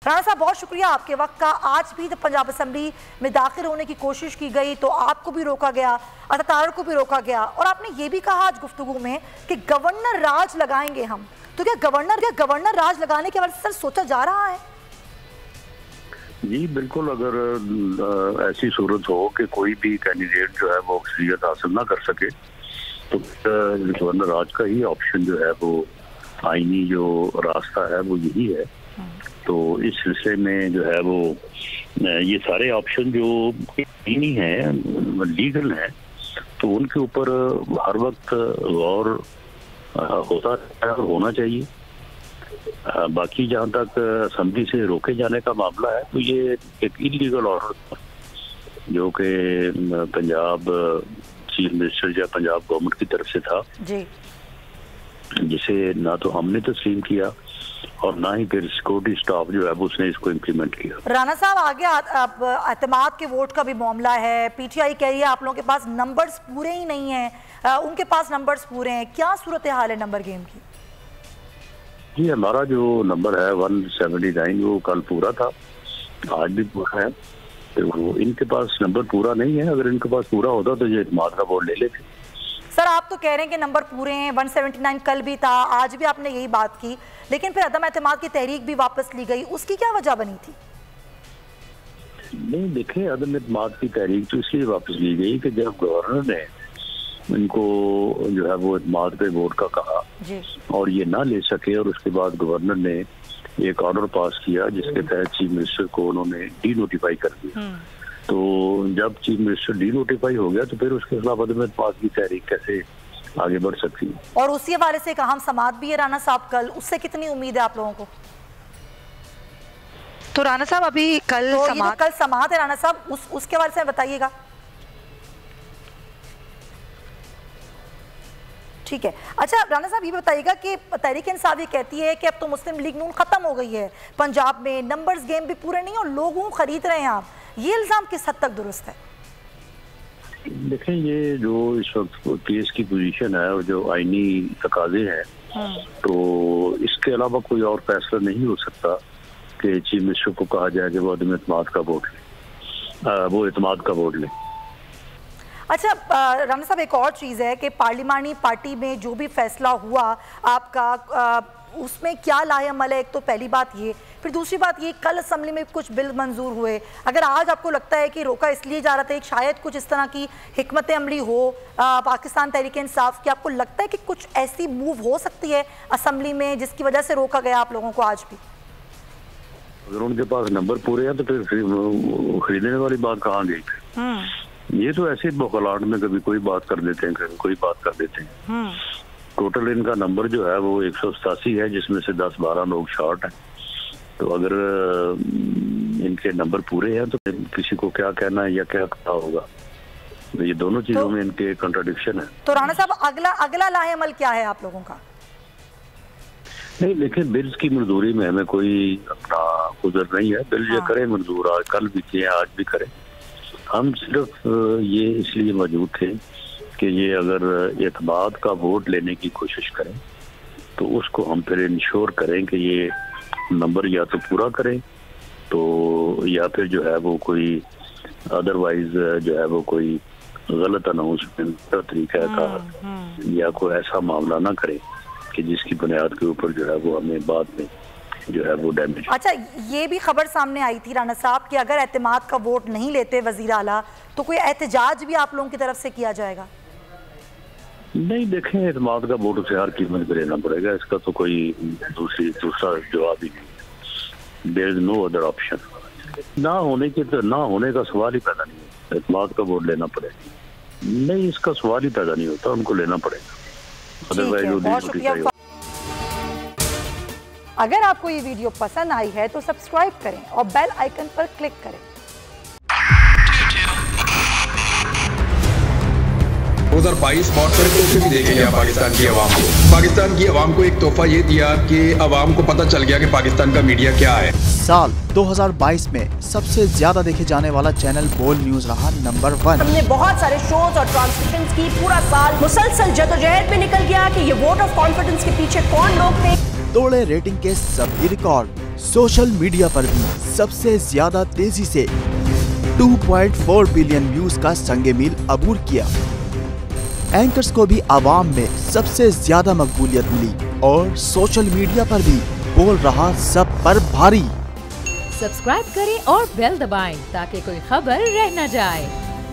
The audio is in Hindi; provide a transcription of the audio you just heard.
राणा साहब बहुत शुक्रिया आपके वक्त का। आज भी जब पंजाब असम्बली में दाखिल होने की कोशिश की गई तो आपको भी रोका गया, अतातार को भी रोका गया, और आपने ये भी कहा आज गुफ्तगू में कि गवर्नर राज लगाएंगे हम। तो क्या गवर्नर राज लगाने के बारे में सर सोचा जा रहा है? जी बिल्कुल, अगर ऐसी सूरत हो कि कोई भी कैंडिडेट जो है वो अक्सरियत हासिल ना कर सके तो गवर्नर राज का ही ऑप्शन जो है वो आईनी जो रास्ता है वो यही है। तो इस सिलसिले में जो है वो ये सारे ऑप्शन जो आईनी हैं, लीगल हैं, तो उनके ऊपर हर वक्त गौर होता है और होना चाहिए। बाकी जहाँ तक असेंबली से रोके जाने का मामला है तो ये एक इलीगल ऑर्डर जो कि पंजाब चीफ मिनिस्टर या पंजाब गवर्नमेंट की तरफ से था जी, जिसे ना तो हमने तस्लीम किया और ना ही फिर सिक्योरिटी स्टाफ जो है उसने इसको इम्प्लीमेंट किया। राणा साहब आगे एतमाद के वोट का भी मामला है। पीटीआई कह रही है आप लोगों के पास नंबर्स पूरे ही नहीं हैं, उनके पास नंबर्स पूरे हैं। क्या सूरत हाल है नंबर गेम की? जी हमारा जो नंबर है 179 वो कल पूरा था, आज भी पूरा है। तो इनके पास नंबर पूरा नहीं है। अगर इनके पास पूरा होता तो ये एतमाद का वोट ले लेते। सर आप तो कह रहे हैं कि नंबर पूरे हैं, 179 कल भी था, आज भी आपने यही बात की, लेकिन फिर अदम एतमाद की तहरीक भी वापस ली गई, उसकी क्या वजह बनी थी? नहीं देखें, अदम एतमाद की तहरीक तो इसलिए वापस ली गई कि जब गवर्नर ने इनको जो है वो एतमाद पे वोट का कहा और ये ना ले सके, और उसके बाद गवर्नर ने एक ऑर्डर पास किया जिसके तहत चीफ मिनिस्टर को उन्होंने डी नोटिफाई कर दिया। तो जब चीफ मिनिस्टर डी नोटिफाई हो गया तो फिर उसके खिलाफ अदम एतमाद की तहरीक कैसे आगे बढ़ सकती है? और उसी हवाले से कहा समात भी है राणा साहब कल, उससे कितनी उम्मीद है आप लोगों को? तो राणा साहब अभी कल तो कल समात है राणा साहब, उसके बारे में बताइएगा। ठीक है, अच्छा राणा साहब ये बताइएगा कि तहरीक इंसाफ ये कहती है कि अब तो मुस्लिम लीग नून खत्म हो गई है पंजाब में, नंबर्स गेम भी पूरे नहीं और लोगों खरीद रहे हैं आप, ये इल्जाम किस हद तक दुरुस्त है? देखें, ये जो इस वक्त केस की पोजीशन है और जो आईनी तकाजे हैं, तो इसके अलावा कोई और फैसला नहीं हो सकता कि चीफ मिनिस्टर को कहा जाए कि वो अदम एतमाद का वोट ले, वो एतमाद का वोट ले। अच्छा राणा साहब एक और चीज़ है कि पार्लिमानी पार्टी में जो भी फैसला हुआ आपका, उसमें क्या लाहेअमल है? एक तो पहली बात ये, फिर दूसरी बात ये कल असेंबली में कुछ बिल मंजूर हुए। अगर आज आपको लगता है कि रोका इसलिए जा रहा था, एक शायद कुछ इस तरह की हिकमत अमली हो पाकिस्तान तहरीक इंसाफ की, आपको लगता है कि कुछ ऐसी मूव हो सकती है असेंबली में जिसकी वजह से रोका गया आप लोगों को आज भी? अगर उनके पास नंबर पूरे हैं तो फिर खरीदने वाली बात कहाँ गई? ये तो ऐसे बौखलाहट में कभी कोई बात कर देते हैं, कभी कोई बात कर देते हैं। टोटल इनका नंबर जो है वो 187 है, जिसमें से 10-12 लोग शॉर्ट हैं। तो अगर इनके नंबर पूरे हैं तो किसी को क्या कहना है या क्या कहना होगा, तो ये दोनों चीजों में इनके कंट्राडिक्शन है। तो राणा साहब अगला लाहेअमल क्या है आप लोगों का? नहीं लेकिन बिल्स की मंजूरी में हमें कोई अपना गुजर नहीं है। बिल ये करें मंजूर, आज कल भी किए, आज भी करें। हम सिर्फ ये इसलिए मौजूद थे कि ये अगर एतमाद का वोट लेने की कोशिश करें तो उसको हम फिर इंश्योर करें कि ये नंबर या तो पूरा करें, तो या फिर जो है वो कोई अदरवाइज जो है वो कोई गलत अनाउंसमेंट का तरीका का या कोई ऐसा मामला ना करें कि जिसकी बुनियाद के ऊपर जो है वो हमें बाद में जो है वो डैमेज। अच्छा ये भी खबर सामने आई थी राणा साहब कि अगर एतमाद का वोट नहीं लेते वजीर आला तो कोई एहतजाज भी आप लोगों की तरफ से किया जाएगा? नहीं देखें, एतमाद का वोट उसे हर कीमत पर लेना पड़ेगा, इसका तो कोई दूसरा जवाब ही नहीं। There is no other option. ना होने का सवाल ही पैदा नहीं होता, एतमाद का वोट लेना पड़ेगा। नहीं, इसका सवाल ही पैदा नहीं होता, उनको लेना पड़ेगा, अदरवाइज। अगर आपको ये वीडियो पसंद आई है तो सब्सक्राइब करें और बेल आइकन पर क्लिक करें। 2022 बहुत सारे तोहफे भी देखे गया पाकिस्तान की आवाम को। पाकिस्तान की आवाम को एक तोहफा ये दिया कि आवाम को पता चल गया कि पाकिस्तान का मीडिया क्या है। साल 2022 में सबसे ज्यादा देखे जाने वाला चैनल बोल न्यूज रहा नंबर 1। हमने बहुत सारे शोज और ट्रांसमिशंस की, पूरा साल मुसलसल जदोजहद में निकल गया कि ये वोट ऑफ कॉन्फिडेंस के पीछे कौन लोग थे। तोड़े रेटिंग के सभी रिकॉर्ड। सोशल मीडिया पर भी सबसे ज्यादा तेजी से 2.4 बिलियन व्यूज का संगे मील अबूर किया। एंकर्स को भी आवाम में सबसे ज्यादा मकबूलियत मिली और सोशल मीडिया पर भी बोल रहा सब पर भारी। सब्सक्राइब करें और बेल दबाएं ताकि कोई खबर रह न जाए।